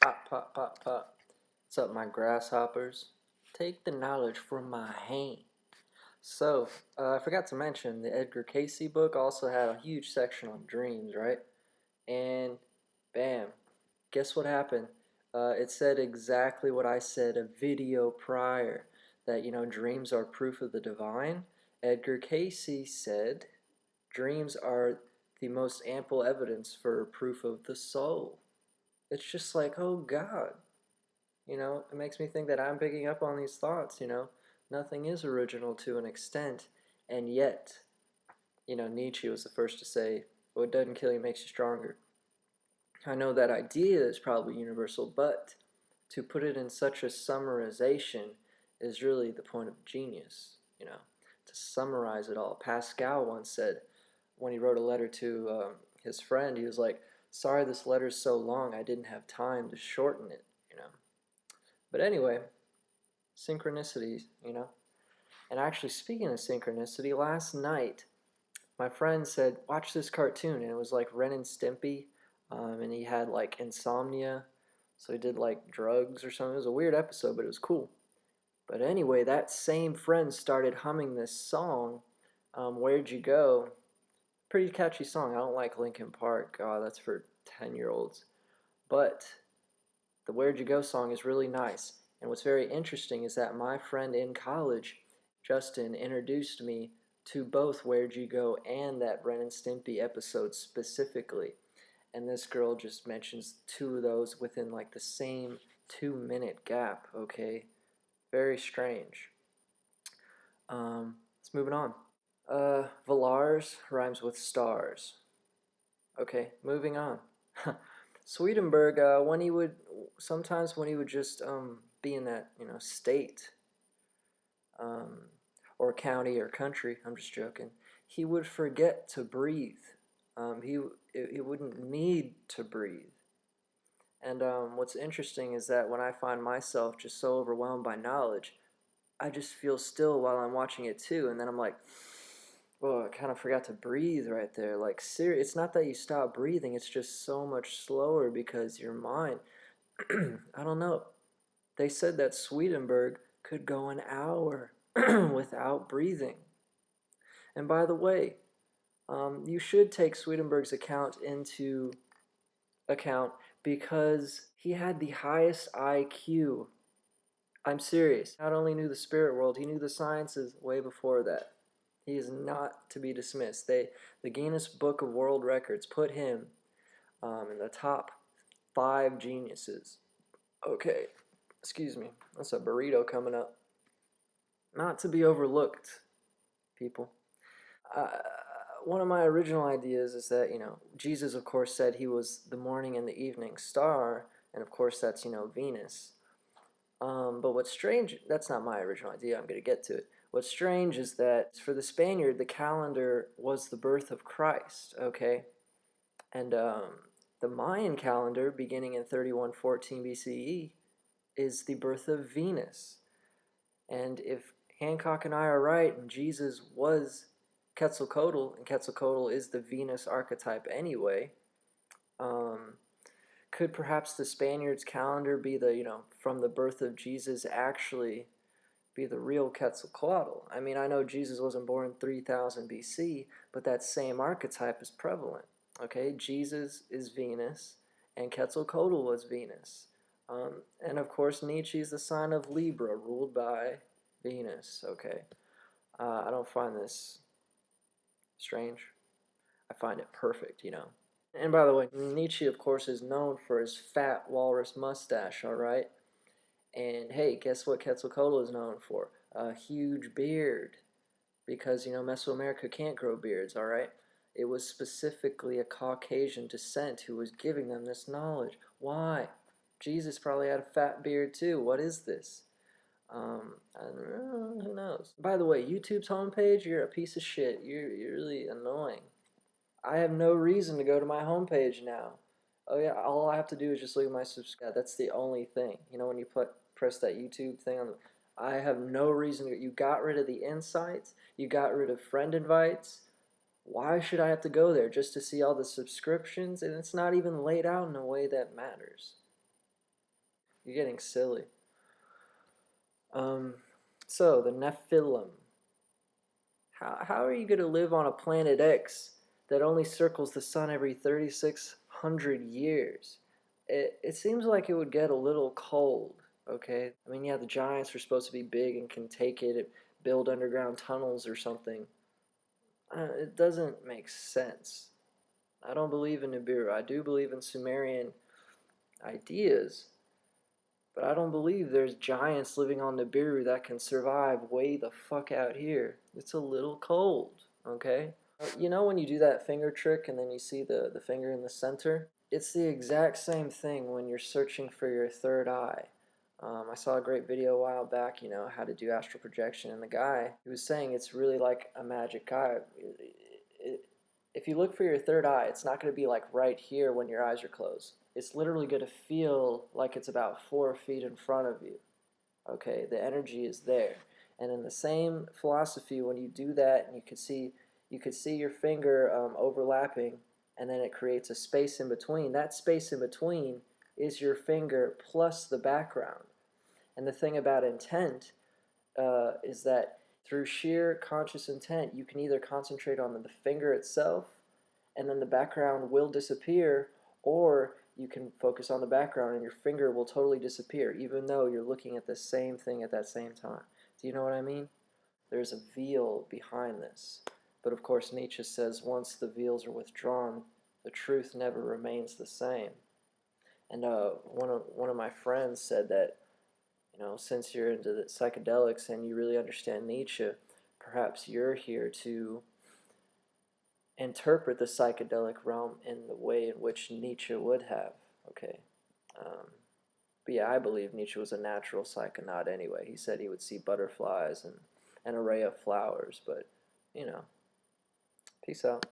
Pop, pop, pop, pop. What's up, my grasshoppers? Take the knowledge from my hand. So, I forgot to mention the Edgar Cayce book also had a huge section on dreams, right? And bam, guess what happened? It said exactly what I said a video prior that, dreams are proof of the divine. Edgar Cayce said dreams are the most ample evidence for proof of the soul. It's just like, oh God, it makes me think that I'm picking up on these thoughts. Nothing is original to an extent, and yet, Nietzsche was the first to say, what doesn't kill you makes you stronger. I know that idea is probably universal, but to put it in such a summarization is really the point of genius, to summarize it all. Pascal once said, when he wrote a letter to his friend, he was like, sorry this letter's so long, I didn't have time to shorten it. But anyway, synchronicity. And actually, speaking of synchronicity, last night my friend said, watch this cartoon. And it was like Ren and Stimpy. And he had like insomnia. So he did like drugs or something. It was a weird episode, but it was cool. But anyway, that same friend started humming this song, Where'd You Go? Pretty catchy song. I don't like Linkin Park. That's for 10-year-olds. But the Where'd You Go song is really nice. And what's very interesting is that my friend in college, Justin, introduced me to both Where'd You Go and that Ren and Stimpy episode specifically. And this girl just mentions two of those within like the same 2-minute gap, okay? Very strange. Let's move it on. Volars rhymes with stars. Okay, moving on. Swedenborg, sometimes when he would just be in that state, um, or county or country, I'm just joking, he would forget to breathe. He wouldn't need to breathe. And what's interesting is that when I find myself just so overwhelmed by knowledge, I just feel still while I'm watching it too, and then I'm like, oh, I kind of forgot to breathe right there. Like, it's not that you stop breathing, it's just so much slower because your mind, I don't know. They said that Swedenborg could go an hour without breathing. And by the way, you should take Swedenborg's account into account because he had the highest IQ. I'm serious. Not only knew the spirit world, he knew the sciences way before that. He is not to be dismissed. The Guinness Book of World Records put him in the top 5 geniuses. Okay, excuse me. That's a burrito coming up. Not to be overlooked, people. Uh, One of my original ideas is that, Jesus, of course, said he was the morning and the evening star, and of course that's, Venus. But what's strange, that's not my original idea, I'm going to get to it. What's strange is that for the Spaniard, the calendar was the birth of Christ, okay? And the Mayan calendar, beginning in 3114 BCE, is the birth of Venus. And if Hancock and I are right, and Jesus was Quetzalcoatl, and Quetzalcoatl is the Venus archetype anyway, um, could perhaps the Spaniards' calendar be from the birth of Jesus actually be the real Quetzalcoatl? I mean, I know Jesus wasn't born 3000 BC, but that same archetype is prevalent. Okay, Jesus is Venus, and Quetzalcoatl was Venus. And of course, Nietzsche is the sign of Libra, ruled by Venus. Okay, I don't find this strange. I find it perfect. And by the way, Nietzsche, of course, is known for his fat walrus mustache, all right? And hey, guess what Quetzalcoatl is known for? A huge beard. Because, Mesoamerica can't grow beards, all right? It was specifically a Caucasian descent who was giving them this knowledge. Why? Jesus probably had a fat beard too. What is this? I don't know, who knows? By the way, YouTube's homepage, you're a piece of shit. You're really annoying. I have no reason to go to my homepage now. Oh yeah, all I have to do is just look at my subscribe. That's the only thing. When you press that YouTube thing on, I have no reason to. You got rid of the insights. You got rid of friend invites. Why should I have to go there just to see all the subscriptions? And it's not even laid out in a way that matters. You're getting silly. So the Nephilim. How are you going to live on a planet X that only circles the sun every 3,600 years? It seems like it would get a little cold, okay? I mean, yeah, the giants are supposed to be big and can take it, build underground tunnels or something. It doesn't make sense. I don't believe in Nibiru. I do believe in Sumerian ideas, but I don't believe there's giants living on Nibiru that can survive way the fuck out here. It's a little cold, okay? You know when you do that finger trick and then you see the finger in the center? It's the exact same thing when you're searching for your third eye. I saw a great video a while back, you know, how to do astral projection, and the guy, he was saying it's really like a magic eye. If you look for your third eye, it's not going to be like right here when your eyes are closed. It's literally going to feel like it's about 4 feet in front of you. Okay, the energy is there. And in the same philosophy, when you do that, and you could see your finger overlapping, and then it creates a space in between. That space in between is your finger plus the background. And the thing about intent is that through sheer conscious intent, you can either concentrate on the finger itself, and then the background will disappear, or you can focus on the background and your finger will totally disappear, even though you're looking at the same thing at that same time. Do you know what I mean? There's a veil behind this. But of course, Nietzsche says once the veils are withdrawn, the truth never remains the same. And one of my friends said that, you know, since you're into the psychedelics and you really understand Nietzsche, perhaps you're here to interpret the psychedelic realm in the way in which Nietzsche would have. Okay. But yeah, I believe Nietzsche was a natural psychonaut anyway. He said he would see butterflies and an array of flowers, but, you know, peace out.